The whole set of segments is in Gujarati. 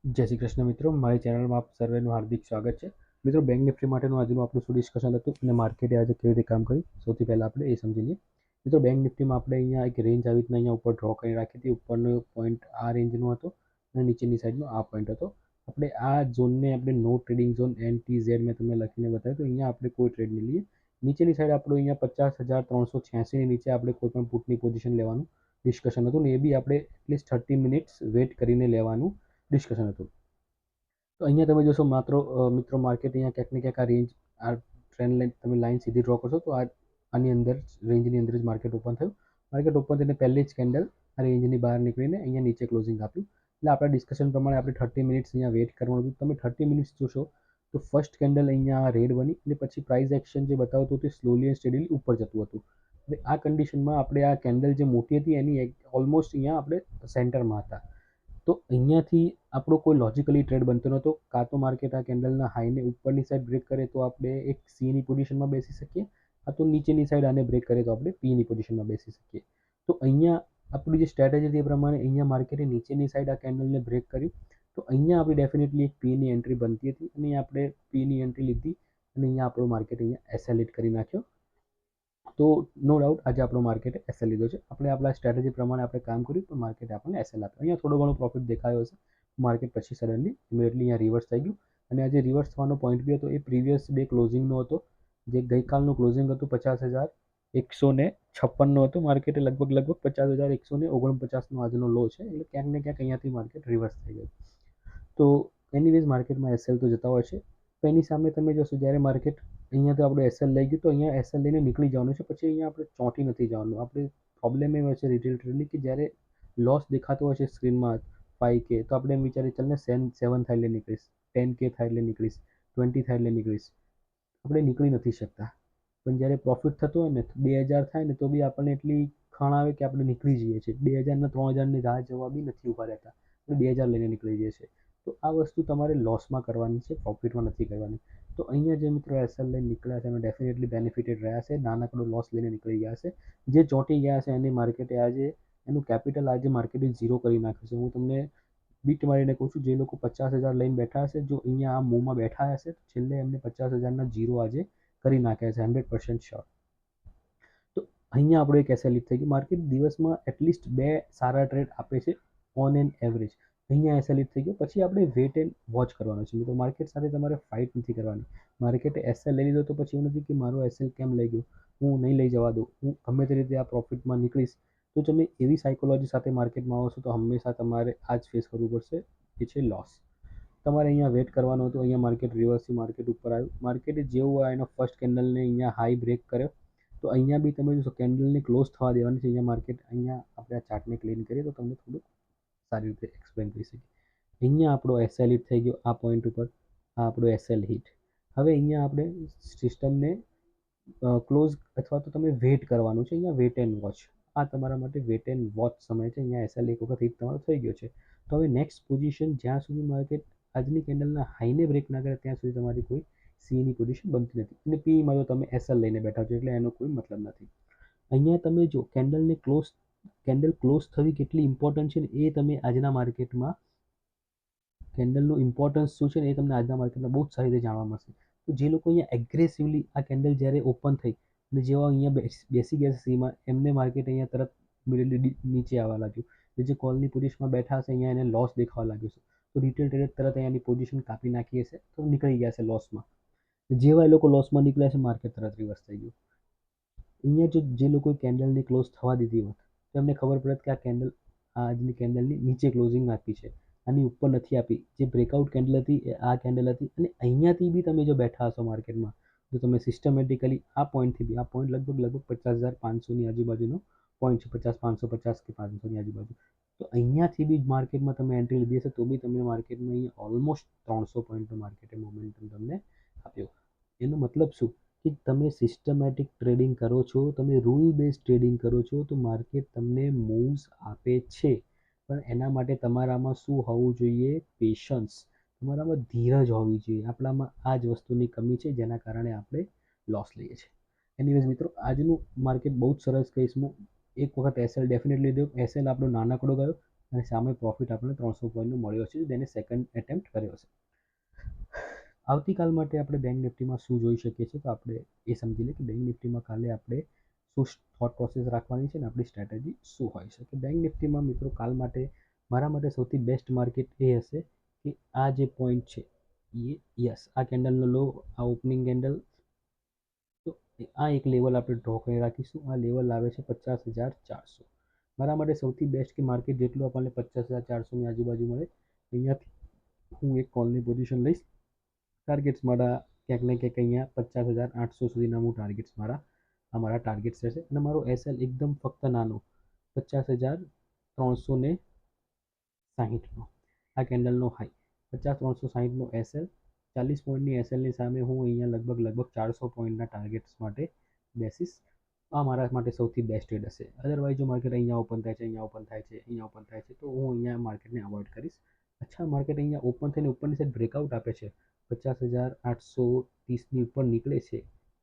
જય શ્રી કૃષ્ણ મિત્રો, મારી ચેનલમાં આપ સર્વેનું હાર્દિક સ્વાગત છે. મિત્રો, બેંક નિફ્ટી માટેનું આજનું આપણું શું ડિસ્કશન હતું અને માર્કેટે આજે કેવી રીતે કામ કર્યું, સૌથી પહેલાં આપણે એ સમજી લઈએ. મિત્રો, બેંક નિફ્ટીમાં આપણે અહીંયા એક રેન્જ આવી રીતના અહીંયા ઉપર ડ્રો કરી રાખી હતી. ઉપરનો પોઈન્ટ આ રેન્જનો હતો અને નીચેની સાઈડનો આ પોઈન્ટ હતો. આપણે આ ઝોનને આપણે નો ટ્રેડિંગ ઝોન NTZ મેં તમને લખીને બતાવ્યું, તો અહીંયા આપણે કોઈ ટ્રેડ નહીં લઈએ. નીચેની સાઈડ આપણું અહીંયા 50,386ની નીચે આપણે કોઈ પણ પુટની પોઝિશન લેવાનું ડિસ્કશન હતું ને એ બી આપણે એટલીસ્ટ 30 મિનિટ્સ વેટ કરીને લેવાનું ડિસ્કશન હતું. તો અહીંયા તમે જોશો મિત્રો, માર્કેટ અહીંયા ક્યાંક ને ક્યાંક આ રેન્જ, આ ટ્રેન્ડ લાઈન તમે લાઈન સીધી ડ્રો કરશો તો આની અંદર રેન્જની અંદર જ માર્કેટ ઓપન થયું. માર્કેટ ઓપન થઈને પહેલી જ કેન્ડલ આ રેન્જની બહાર નીકળીને અહીંયા નીચે ક્લોઝિંગ આપ્યું. એટલે આપણા ડિસ્કશન પ્રમાણે આપણે 30 મિનિટ્સ અહીંયા વેટ કરવાનું હતું. તમે 30 મિનિટ્સ જોશો તો ફર્સ્ટ કેન્ડલ અહીંયા રેડ બની અને પછી પ્રાઇસ એક્શન જે બતાવતું હતું સ્લોલી એન્ડ સ્ટેડીલી ઉપર જતું હતું. હવે આ કન્ડિશનમાં આપણે આ કેન્ડલ જે મોટી હતી એની ઓલમોસ્ટ અહીંયા આપણે સેન્ટરમાં હતા. તો અહીંયાથી આપણો કોઈ લોજિકલી ટ્રેડ બનતો નહોતો. કાં તો માર્કેટ આ કેન્ડલના હાઈને ઉપરની સાઈડ બ્રેક કરે તો આપણે એક સીની પોઝિશનમાં બેસી શકીએ, કાં તો નીચેની સાઈડ આને બ્રેક કરે તો આપણે પીની પોઝિશનમાં બેસી શકીએ. તો અહીંયા આપણી જે સ્ટ્રેટેજી હતી એ પ્રમાણે અહીંયા માર્કેટે નીચેની સાઈડ આ કેન્ડલને બ્રેક કર્યું. તો અહીંયા આપણી ડેફિનેટલી એક પીની એન્ટ્રી બનતી હતી અને આપણે પીની એન્ટ્રી લીધી અને અહીંયા આપણો માર્કેટ અહીંયા એસેલેટ કરી નાખ્યો. તો નો ડાઉટ આજે આપણો માર્કેટે એસએલ લીધો છે. આપણે આપણા સ્ટ્રેટેજી પ્રમાણે આપણે કામ કર્યું તો માર્કેટે આપણને એસએલ આપ્યો. અહીંયા થોડો ઘણો પ્રોફિટ દેખાયો હશે. માર્કેટ પછી સડનલી ઇમિડિયેટલી અહીંયા રિવર્સ થઈ ગયું અને આજે રિવર્સ થવાનો પોઈન્ટ બી હતો એ પ્રીવિયસ ડે ક્લોઝિંગનો હતો. જે ગઈકાલનું ક્લોઝિંગ હતું 50,156નો હતો. માર્કેટે લગભગ 50,149નો આજનો લો છે. એટલે ક્યાંક ને ક્યાંક અહીંયાથી માર્કેટ રિવર્સ થઈ ગયું. તો એનીવેઝ માર્કેટમાં એસએલ તો જતા હોય છે. તો એની સામે તમે જોશો જ્યારે માર્કેટ અહીંયા તો આપણે એસએલ લઈ ગયું તો અહીંયા એસએલ લઈને નીકળી જવાનું છે. પછી અહીંયા આપણે ચોંટી નથી જવાનું. આપણે પ્રોબ્લેમ એ હોય છે રિટેલ ટ્રેડની કે જ્યારે લોસ દેખાતો હોય છે સ્ક્રીનમાં 5K તો આપણે એમ વિચારીએ ચાલને 7 થાય એટલે નીકળીશ, 10K થાય એટલે નીકળીશ, 20 થાય એટલે નીકળીશ. આપણે નીકળી નથી શકતા. પણ જ્યારે પ્રોફિટ થતો હોય ને 2,000 થાય ને તો બી આપણને એટલી ખાણ આવે કે આપણે નીકળી જઈએ છીએ. 2,000 3,000ની રાહ જોવા બી નથી ઊભા રહેતા. આપણે 2,000 લઈને નીકળી જઈએ છીએ. તો આ વસ્તુ તમારે લોસમાં કરવાની છે, પ્રોફિટમાં નથી કરવાની. તો અહીંયા જે મિત્રો એસએલ લઈને નીકળ્યા છે એમાં ડેફિનેટલી બેનિફિટેડ રહ્યા છે. નાનકડો લોસ લઈને નીકળી ગયા છે. જે ચોંટી ગયા છે એની માર્કેટે આજે એનું કેપિટલ આજે માર્કેટે ઝીરો કરી નાખ્યું છે. હું તમને બીટ મારીને કહું છું, જે લોકો 50,000 લઈને બેઠા હશે, જો અહીંયા આ મૂવમાં બેઠા હશે તો છેલ્લે એમને 50,000ના ઝીરો આજે કરી નાખ્યા છે, 100% શ્યોર. તો અહીંયા આપણો એક એસએલ થઈ ગયું. માર્કેટ દિવસમાં એટલીસ્ટ 2 સારા ટ્રેડ આપે છે ઓન એન એવરેજ. અહીંયા એસએલ થઈ ગયો. પછી આપણે વેટ એન્ડ વોચ કરવાનો છે. તો માર્કેટ સાથે તમારે ફાઇટ નથી કરવાની. માર્કેટે એસએલ લઈ લીધો તો પછી એવું નથી કે મારો એસએલ કેમ લઈ ગયો, હું નહીં લઈ જવા દઉં, હું ગમે તે રીતે આ પ્રોફિટમાં નીકળીશ. તો તમે એવી સાયકોલોજી સાથે માર્કેટમાં આવો છો તો હંમેશા તમારે આ જ ફેસ કરવું પડશે, એ છે લોસ. તમારે અહીંયા વેટ કરવાનો હતો. અહીંયા માર્કેટ રિવર્સથી માર્કેટ ઉપર આવ્યું. માર્કેટે જેવું એનો ફર્સ્ટ કેન્ડલને અહીંયા હાઈ બ્રેક કર્યો તો અહીંયા બી તમે જોશો કેન્ડલને ક્લોઝ થવા દેવાની છે. અહીંયા માર્કેટ અહીંયા આપણે આ ચાર્ટને ક્લીન કરીએ તો તમને થોડુંક સારી રીતે એક્સપ્લેન કરી શકીએ. અહીંયા આપણો એસએલ હિટ થઈ ગયો આ પોઈન્ટ ઉપર. આ આપણો એસએલ હિટ. હવે અહીંયા આપણે સિસ્ટમને ક્લોઝ અથવા તો તમે વેટ કરવાનું છે. અહીંયા વેટ એન્ડ વોચ. આ તમારા માટે વેટ એન્ડ વોચ સમય છે. અહીંયા એસએલ એક વખત હિટ તમારો થઈ ગયો છે. તો હવે નેક્સ્ટ પોઝિશન જ્યાં સુધી માર્કેટ આજની કેન્ડલના હાઈને બ્રેક ના કરે ત્યાં સુધી તમારી કોઈ સીની પોઝિશન બનતી નથી. અને પીમાં તો તમે એસએલ લઈને બેઠા છો એટલે એનો કોઈ મતલબ નથી. અહીંયા તમે જો કેન્ડલ ક્લોઝ થવી કેટલી ઇમ્પોર્ટન્ટ છે ને એ તમે આજના માર્કેટમાં કેન્ડલનું ઇમ્પોર્ટન્સ શું છે ને એ તમને આજના માર્કેટમાં બહુ જ સારી રીતે જાણવા મળશે. તો જે લોકો અહીંયા એગ્રેસિવલી આ કેન્ડલ જ્યારે ઓપન થઈ અને જેવા અહીંયા બેસી ગયા છે સીમાં, એમને માર્કેટ અહીંયા તરત ઇમિડિયેટલી નીચે આવવા લાગ્યું. જે કોલની પોઝિશનમાં બેઠા હશે અહીંયા એને લોસ દેખાવા લાગ્યો છે. તો રિટેલ ટ્રેડર તરત અહીંયાની પોઝિશન કાપી નાખી હશે તો નીકળી ગયા છે લોસમાં. જેવા એ લોકો લોસમાં નીકળ્યા છે માર્કેટ તરત રિવર્સ થઈ ગયું. અહીંયા જે લોકોએ કેન્ડલની ક્લોઝ થવા દીધી હોત તો એમને ખબર પડત કે આ કેન્ડલ આજની કેન્ડલની નીચે ક્લોઝિંગ આપી છે, આની ઉપર નથી આપી. જે બ્રેકઆઉટ કેન્ડલ હતી એ આ કેન્ડલ હતી અને અહીંયાથી બી તમે જો બેઠા હશો માર્કેટમાં તો તમે સિસ્ટમેટિકલી આ પોઈન્ટથી બી, આ પોઈન્ટ લગભગ 50,500ની આજુબાજુનો પોઈન્ટ છે, 50,550 કે 500ની આજુબાજુ. તો અહીંયાથી બી માર્કેટમાં તમે એન્ટ્રી લીધી હશે તો બી તમે માર્કેટમાં અહીંયા ઓલમોસ્ટ 300 પોઈન્ટનો માર્કેટે મોમેન્ટમ તમને આપ્યો. એનો મતલબ શું કે તમે સિસ્ટમેટિક ટ્રેડિંગ કરો છો, તમે રૂલ બેઝ ટ્રેડિંગ કરો છો તો માર્કેટ તમને મૂવ્સ આપે છે. પણ એના માટે તમારામાં શું હોવું જોઈએ? પેશન્સ. તમારામાં ધીરજ હોવી જોઈએ. આપણામાં આ જ વસ્તુની કમી છે જેના કારણે આપણે લોસ લઈએ છીએ. એનીવેઝ મિત્રો, આજનું માર્કેટ બહુ જ સરસ કહીશ હું. એક વખત એસએલ ડેફિનેટલી દો. એસએલ આપણો નાનકડો ગયો અને સામે પ્રોફિટ આપણને 300 પોઈન્ટનો મળ્યો છે, તેને સેકન્ડ એટેમ્પ્ટ કર્યો છે. આવતીકાલ માટે આપણે બેંક નિફ્ટીમાં શું જોઈ શકીએ છીએ, તો આપણે એ સમજી લઈએ કે બેંક નિફ્ટીમાં કાલે આપણે શું થોટ પ્રોસેસ રાખવાની છે અને આપણી સ્ટ્રેટેજી શું હોઈ શકે. બેંક નિફ્ટીમાં મિત્રો કાલ માટે મારા માટે સૌથી બેસ્ટ માર્કેટ એ હશે કે આ જે પોઈન્ટ છે એ યસ આ કેન્ડલનો લો, આ ઓપનિંગ કેન્ડલ, તો આ એક લેવલ આપણે ડ્રો કરી રાખીશું. આ લેવલ આવે છે 50,400. મારા માટે સૌથી બેસ્ટ કે માર્કેટ જેટલું આપણને 50,400ની આજુબાજુ મળે અહીંયાથી હું એક કોલની પોઝિશન લઈશ. ટાર્ગેટ્સ મારા ક્યાંક ને ક્યાંક અહીંયા 50,800 સુધીના હું ટાર્ગેટ્સ મારા ટાર્ગેટ્સ રહેશે. અને મારો એસએલ એકદમ ફક્ત નાનો 50,360નો આ કેન્ડલનો હાઈ 50,360નો એસએલ, 40 પોઈન્ટની એસએલની સામે હું અહીંયા લગભગ 400 પોઈન્ટના ટાર્ગેટ્સ માટે બેસીસ. આ મારા માટે સૌથી બેસ્ટ ટ્રેડ હશે. અદરવાઇઝ જો માર્કેટ અહીંયા ઓપન થાય છે, અહીંયા ઓપન થાય છે, અહીંયા ઓપન થાય છે, તો હું અહીંયા માર્કેટને અવોઇડ કરીશ. અચ્છા માર્કેટ અહીંયા ઓપન થઈને ઉપરની સાઈડ બ્રેકઆઉટ આપે છે, 50,830ની ઉપર નીકળે છે,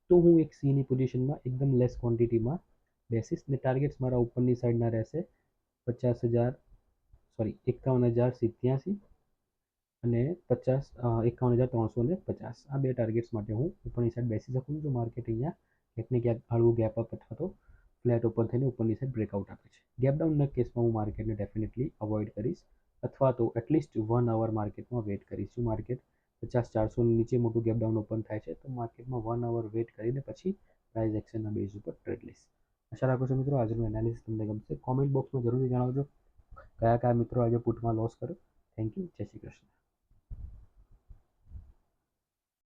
તો હું એક સીની પોઝિશનમાં એકદમ લેસ ક્વોન્ટિટીમાં બેસીસ ને ટાર્ગેટ્સ મારા ઉપરની સાઈડના રહેશે 51,087 અને 51,350. આ બે ટાર્ગેટ્સ માટે હું ઉપરની સાઈડ બેસી શકું છું. જો માર્કેટ અહીંયા ક્યાંક ને ક્યાંક હળવું ગેપ અપ અથવા તો ફ્લેટ ઓપન થઈને ઉપરની સાઈડ બ્રેકઆઉટ આપે છે. ગેપ ડાઉનના કેસમાં હું માર્કેટને ડેફિનેટલી અવોઇડ કરીશ અથવા તો એટલીસ્ટ 1 અવર માર્કેટમાં વેટ કરીશ. જો માર્કેટ 50,400ની નીચે મોટું ગેપ ડાઉન ઓપન થાય છે તો માર્કેટમાં 1 અવર વેટ કરીને પછી પ્રાઇસ એક્શનના બેઝ ઉપર ટ્રેડ લઈશ. આશા રાખું છું મિત્રો આજનું એનાલિસિસ તમને ગમશે. કોમેન્ટ બોક્સમાં જરૂરથી જણાવજો કયા મિત્રો આજે પુટમાં લોસ કર્યો. Thank you. જય શ્રી કૃષ્ણ.